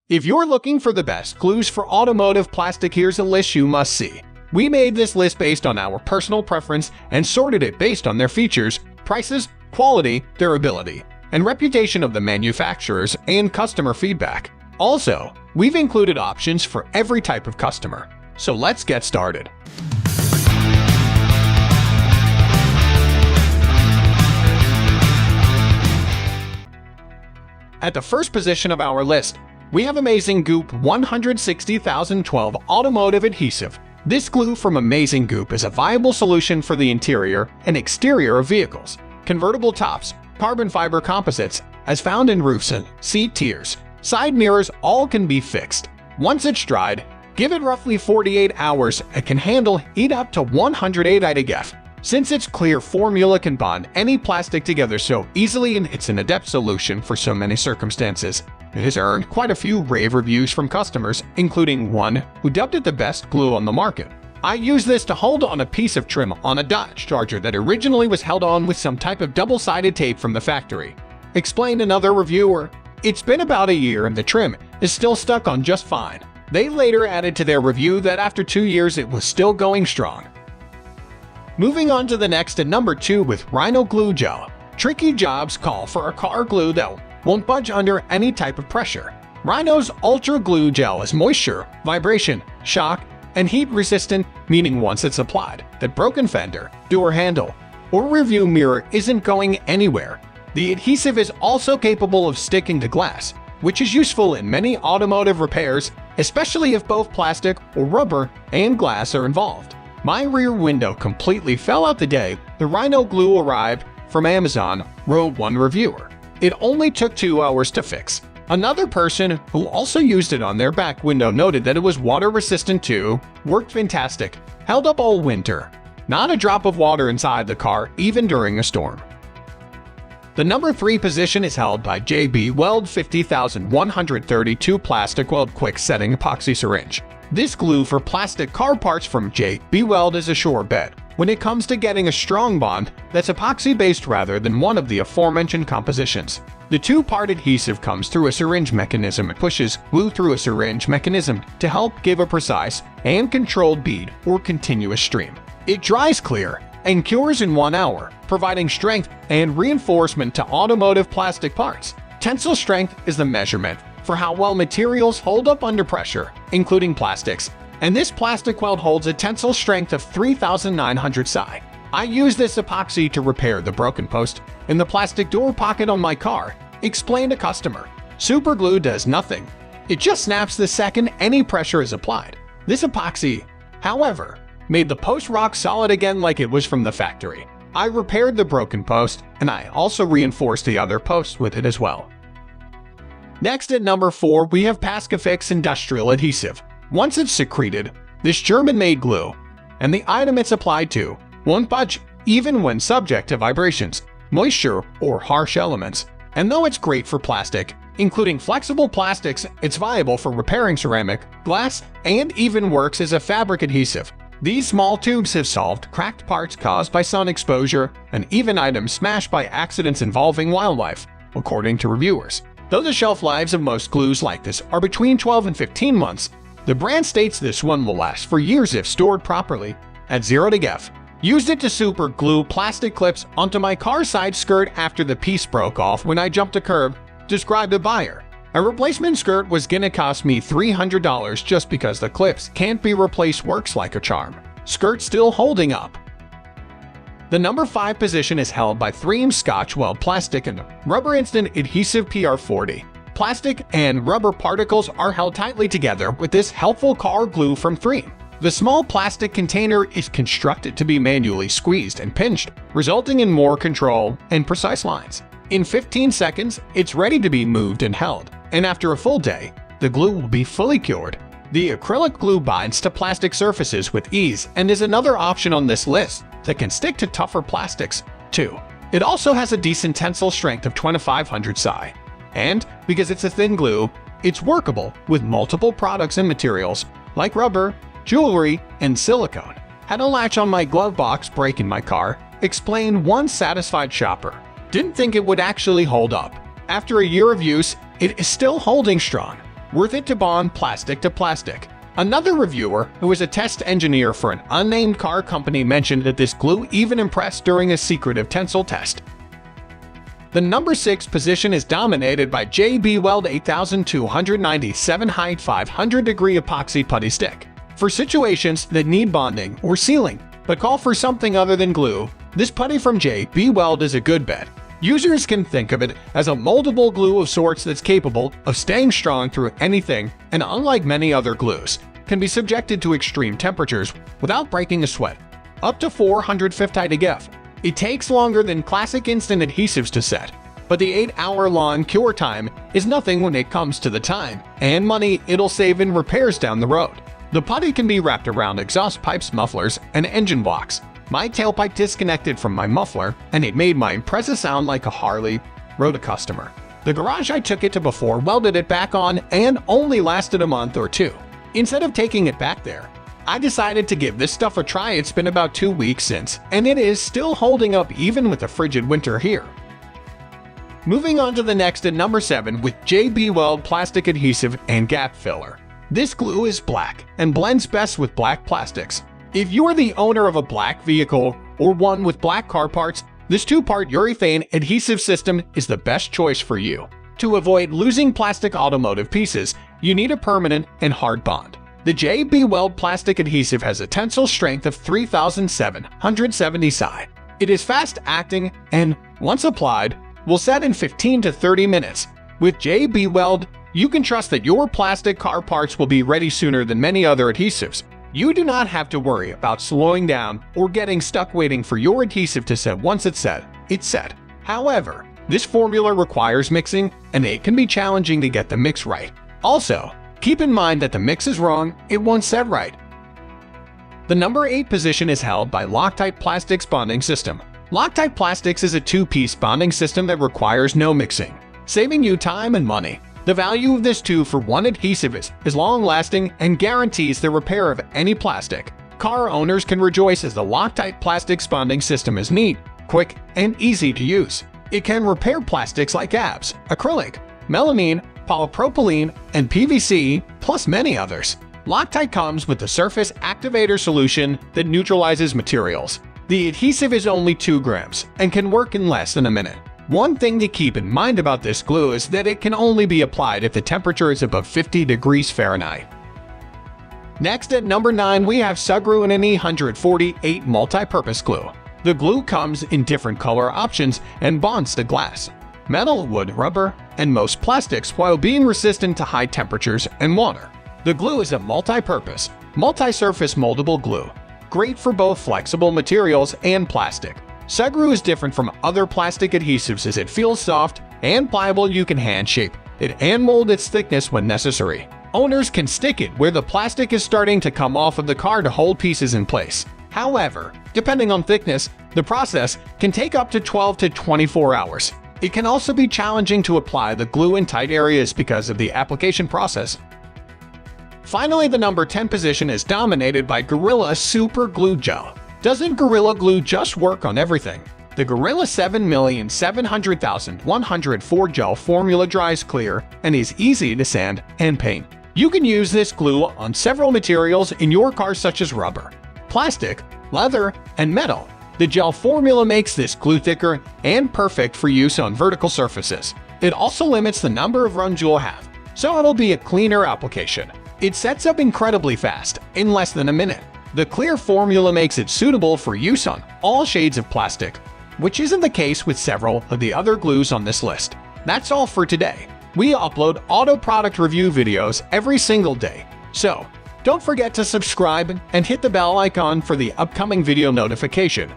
If you're looking for the best glues for automotive plastic, here's a list you must see. We made this list based on our personal preference and sorted it based on their features, prices, quality, durability, and reputation of the manufacturers and customer feedback. Also, we've included options for every type of customer. So let's get started. At the first position of our list, we have amazing GOOP 160,012 Automotive Adhesive. This glue from Amazing GOOP is a viable solution for the interior and exterior of vehicles. Convertible tops, carbon fiber composites, as found in roofs and seat tiers, side mirrors, all can be fixed. Once it's dried, give it roughly 48 hours. It can handle heat up to 108 degrees. Since its clear formula can bond any plastic together so easily and it's an adept solution for so many circumstances, it has earned quite a few rave reviews from customers, including one who dubbed it the best glue on the market. I use this to hold on a piece of trim on a Dodge Charger that originally was held on with some type of double-sided tape from the factory. Explained another reviewer, "It's been about a year and the trim is still stuck on just fine." They later added to their review that after 2 years it was still going strong. Moving on to the next at number 2 with Rhino Glue Gel. Tricky jobs call for a car glue that won't budge under any type of pressure. Rhino's Ultra Glue Gel is moisture, vibration, shock, and heat resistant, meaning once it's applied, that broken fender, door handle, or rearview mirror isn't going anywhere. The adhesive is also capable of sticking to glass, which is useful in many automotive repairs, especially if both plastic or rubber and glass are involved. My rear window completely fell out the day the Rhino glue arrived from Amazon, wrote one reviewer. It only took 2 hours to fix. Another person who also used it on their back window noted that it was water resistant too, worked fantastic, held up all winter. Not a drop of water inside the car even during a storm. The number 3 position is held by JB Weld 50132 PlasticWeld Quick Setting Epoxy Syringe. This glue for plastic car parts from JB Weld is a sure bet when it comes to getting a strong bond that's epoxy-based rather than one of the aforementioned compositions. The 2-part adhesive comes through a syringe mechanism and pushes glue through a syringe mechanism to help give a precise and controlled bead or continuous stream. It dries clear and cures in 1 hour, providing strength and reinforcement to automotive plastic parts. Tensile strength is the measurement for how well materials hold up under pressure, including plastics, and this PlasticWeld holds a tensile strength of 3,900 psi. I use this epoxy to repair the broken post in the plastic door pocket on my car, explained a customer. Super glue does nothing. It just snaps the second any pressure is applied. This epoxy, however, made the post rock solid again like it was from the factory. I repaired the broken post, and I also reinforced the other posts with it as well. Next at number 4, we have PASCOFIX Industrial Adhesive. Once it's secreted, this German-made glue, and the item it's applied to, won't budge even when subject to vibrations, moisture, or harsh elements. And though it's great for plastic, including flexible plastics, it's viable for repairing ceramic, glass, and even works as a fabric adhesive. These small tubes have solved cracked parts caused by sun exposure and even items smashed by accidents involving wildlife, according to reviewers. Though the shelf lives of most glues like this are between 12 and 15 months, the brand states this one will last for years if stored properly. At 0 degrees, used it to super glue plastic clips onto my car side skirt after the piece broke off when I jumped a curb, described a buyer. A replacement skirt was gonna cost me $300 just because the clips can't be replaced works like a charm. Skirt still holding up. The number 5 position is held by 3M Scotch-Weld Plastic and Rubber Instant Adhesive PR40. Plastic and rubber particles are held tightly together with this helpful car glue from 3M. The small plastic container is constructed to be manually squeezed and pinched, resulting in more control and precise lines. In 15 seconds, it's ready to be moved and held, and after a full day, the glue will be fully cured. The acrylic glue binds to plastic surfaces with ease and is another option on this list that can stick to tougher plastics, too. It also has a decent tensile strength of 2,500 psi. And because it's a thin glue, it's workable with multiple products and materials like rubber, jewelry, and silicone. Had a latch on my glove box break in my car, explained one satisfied shopper. Didn't think it would actually hold up. After a year of use, it is still holding strong. worth it to bond plastic to plastic. Another reviewer, who is a test engineer for an unnamed car company, mentioned that this glue even impressed during a secretive tensile test. The number 6 position is dominated by JB-Weld 8297 height 500-degree epoxy putty stick. For situations that need bonding or sealing, but call for something other than glue, this putty from JB-Weld is a good bet. Users can think of it as a moldable glue of sorts that's capable of staying strong through anything, and unlike many other glues, can be subjected to extreme temperatures without breaking a sweat. Up to 450 degrees. It takes longer than classic instant adhesives to set, but the 8-hour-long cure time is nothing when it comes to the time and money it'll save in repairs down the road. The putty can be wrapped around exhaust pipes, mufflers, and engine blocks. My tailpipe disconnected from my muffler, and it made my Impreza sound like a Harley, wrote a customer. The garage I took it to before welded it back on and only lasted a month or two. Instead of taking it back there, I decided to give this stuff a try. It's been about 2 weeks since, and it is still holding up even with the frigid winter here. Moving on to the next at number 7 with JB-Weld plastic adhesive and gap filler. This glue is black and blends best with black plastics. If you are the owner of a black vehicle or one with black car parts, this 2-part urethane adhesive system is the best choice for you. To avoid losing plastic automotive pieces, you need a permanent and hard bond. The JB-Weld plastic adhesive has a tensile strength of 3,770 psi. It is fast-acting and, once applied, will set in 15 to 30 minutes. With JB-Weld, you can trust that your plastic car parts will be ready sooner than many other adhesives. You do not have to worry about slowing down or getting stuck waiting for your adhesive to set. Once it's set. However, this formula requires mixing, and it can be challenging to get the mix right. Also, keep in mind that the mix is wrong, it won't set right. The number 8 position is held by Loctite Plastics bonding system. Loctite Plastics is a 2-piece bonding system that requires no mixing, saving you time and money. The value of this 2-for-1 adhesive is long-lasting and guarantees the repair of any plastic. Car owners can rejoice as the Loctite Plastics bonding system is neat, quick, and easy to use. It can repair plastics like ABS, acrylic, melamine, polypropylene, and PVC, plus many others. Loctite comes with the surface activator solution that neutralizes materials. The adhesive is only 2 grams and can work in less than a minute. One thing to keep in mind about this glue is that it can only be applied if the temperature is above 50 degrees Fahrenheit. Next at number 9 we have Sugru and an E148 multi-purpose glue. The glue comes in different color options and bonds to glass, metal, wood, rubber, and most plastics while being resistant to high temperatures and water. The glue is a multi-purpose, multi-surface moldable glue, great for both flexible materials and plastic. Sugru is different from other plastic adhesives as it feels soft and pliable. You can hand shape it and mold its thickness when necessary. Owners can stick it where the plastic is starting to come off of the car to hold pieces in place. However, depending on thickness, the process can take up to 12 to 24 hours. It can also be challenging to apply the glue in tight areas because of the application process. Finally, the number 10 position is dominated by Gorilla Super Glue Gel. Doesn't Gorilla Glue just work on everything? The Gorilla 7,700,104 gel formula dries clear and is easy to sand and paint. You can use this glue on several materials in your car such as rubber, plastic, leather, and metal. The gel formula makes this glue thicker and perfect for use on vertical surfaces. It also limits the number of runs you'll have, so it'll be a cleaner application. It sets up incredibly fast, in less than a minute. The clear formula makes it suitable for use on all shades of plastic, which isn't the case with several of the other glues on this list. That's all for today. We upload auto product review videos every single day, so don't forget to subscribe and hit the bell icon for the upcoming video notification.